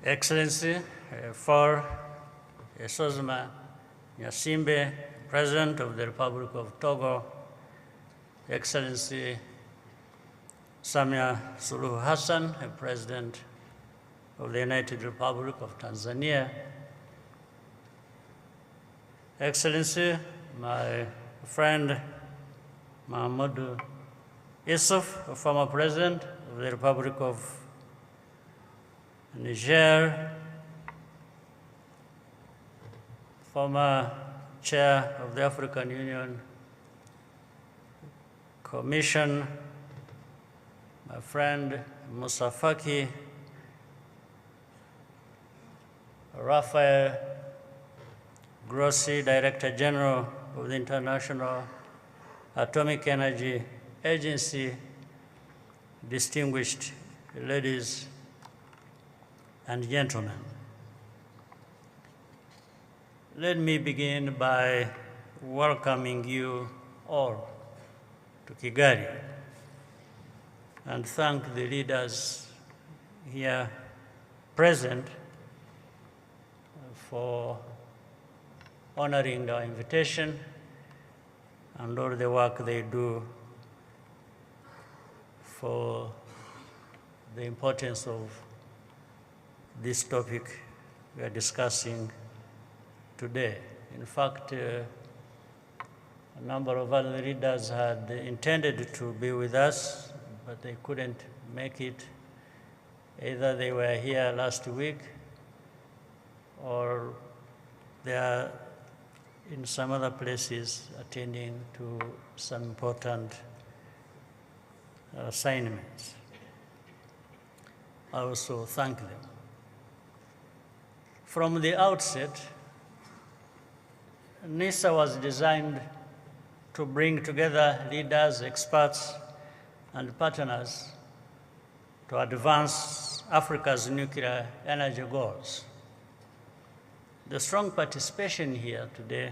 Excellency, for Sozma Nyasimbe, President of the Republic of Togo, Excellency Samia Suluhu Hassan, President of the United Republic of Tanzania, Excellency, my friend Mahmoud Issouf, former President of the Republic of Niger, former Chair of the African Union Commission, my friend Musa Faki, Rafael Grossi, Director General of the International Atomic Energy Agency, distinguished ladies and gentlemen. Let me begin by welcoming you all to Kigali and thank the leaders here present for honoring our invitation and all the work they do for the importance of this topic we are discussing today. In fact, a number of other leaders had intended to be with us, but they couldn't make it. Either they were here last week or they are in some other places attending to some important assignments. I also thank them. From the outset, NISA was designed to bring together leaders, experts, and partners to advance Africa's nuclear energy goals. The strong participation here today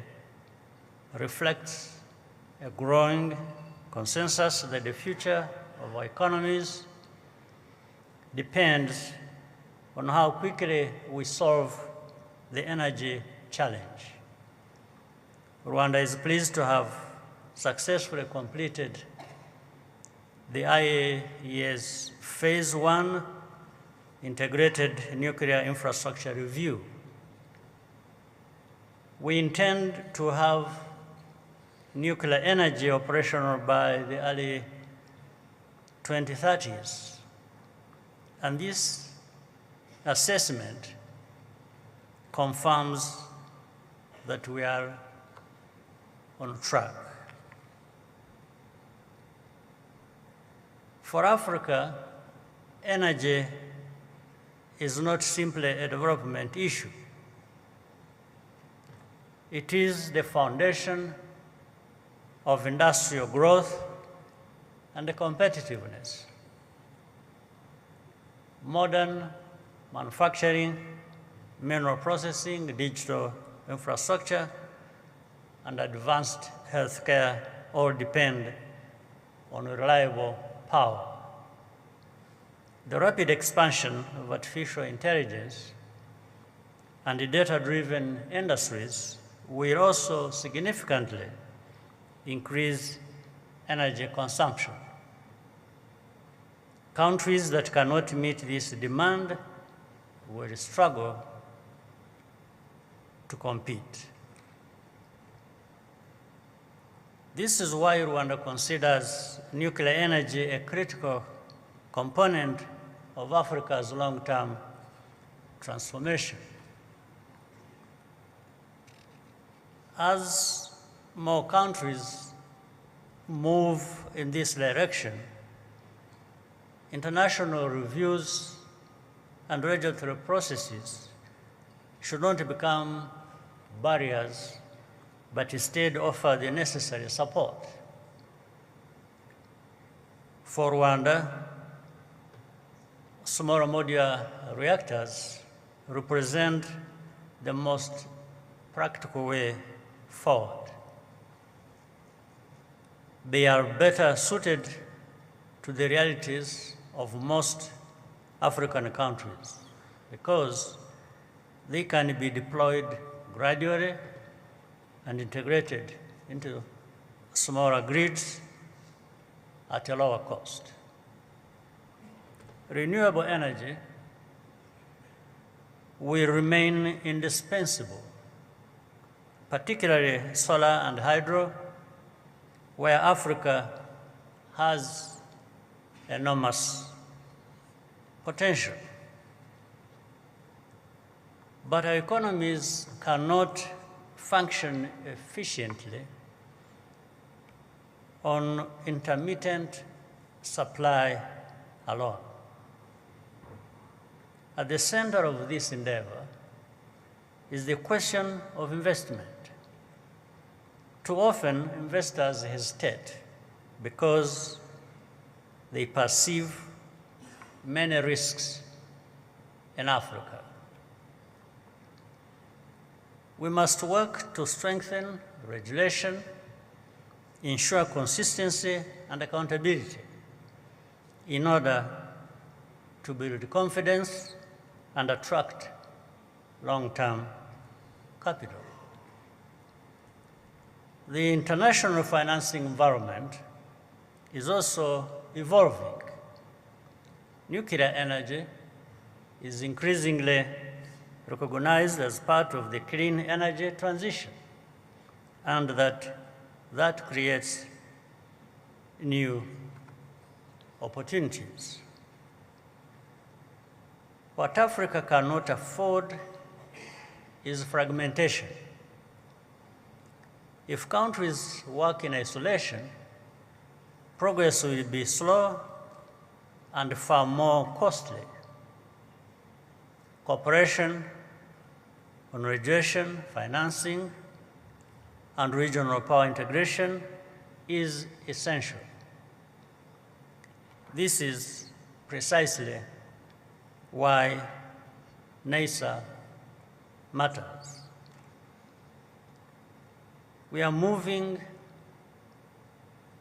reflects a growing consensus that the future of our economies depends on how quickly we solve the energy challenge. Rwanda is pleased to have successfully completed the IAEA's Phase 1 Integrated Nuclear Infrastructure Review. We intend to have nuclear energy operational by the early 2030s. And this assessment confirms that we are on track. For Africa, energy is not simply a development issue. It is the foundation of industrial growth and competitiveness. Modern manufacturing, mineral processing, digital infrastructure, and advanced healthcare all depend on reliable power. The rapid expansion of artificial intelligence and the data-driven industries will also significantly increase energy consumption. Countries that cannot meet this demand will struggle to compete. This is why Rwanda considers nuclear energy a critical component of Africa's long-term transformation. As more countries move in this direction, international reviews and regulatory processes should not become barriers, but instead offer the necessary support. For Rwanda, small modular reactors represent the most practical way forward. They are better suited to the realities of most African countries. because they can be deployed gradually and integrated into smaller grids at a lower cost. Renewable energy will remain indispensable, particularly solar and hydro, where Africa has enormous potential. But our economies cannot function efficiently on intermittent supply alone. At the center of this endeavor is the question of investment. Too often, investors hesitate because they perceive many risks in Africa. We must work to strengthen regulation, ensure consistency and accountability in order to build confidence and attract long-term capital. The international financing environment is also evolving. Nuclear energy is increasingly recognized as part of the clean energy transition, and that creates new opportunities. What Africa cannot afford is fragmentation. If countries work in isolation, progress will be slow and far more costly. Cooperation on regulation, financing, and regional power integration is essential. This is precisely why NESA matters. We are moving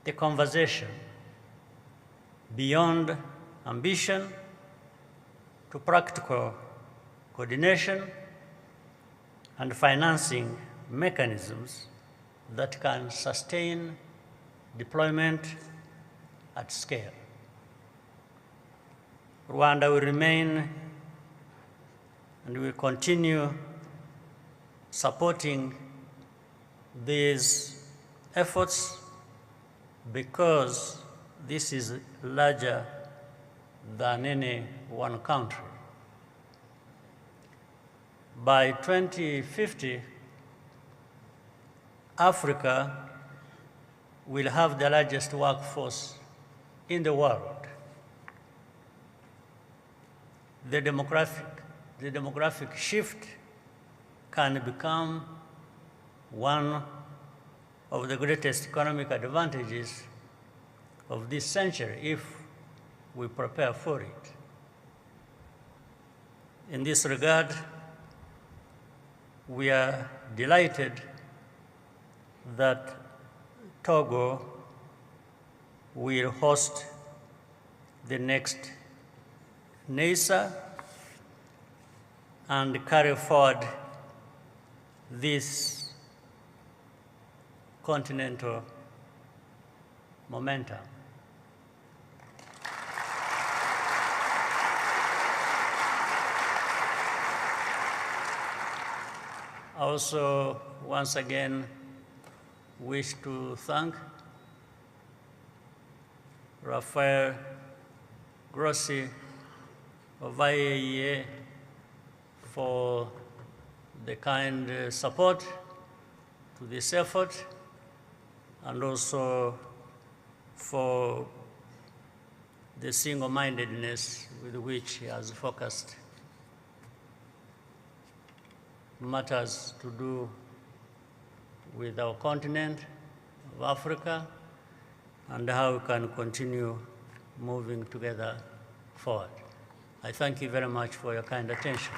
the conversation beyond ambition to practical coordination and financing mechanisms that can sustain deployment at scale. Rwanda will remain and will continue supporting these efforts because this is larger than any one country. By 2050, Africa will have the largest workforce in the world. The demographic shift can become one of the greatest economic advantages of this century if we prepare for it. In this regard, we are delighted that Togo will host the next NESA and carry forward this continental momentum. I also, once again, wish to thank Rafael Grossi of IAEA for the kind support to this effort, and also for the single-mindedness with which he has focused matters to do with our continent of Africa and how we can continue moving together forward. I thank you very much for your kind attention.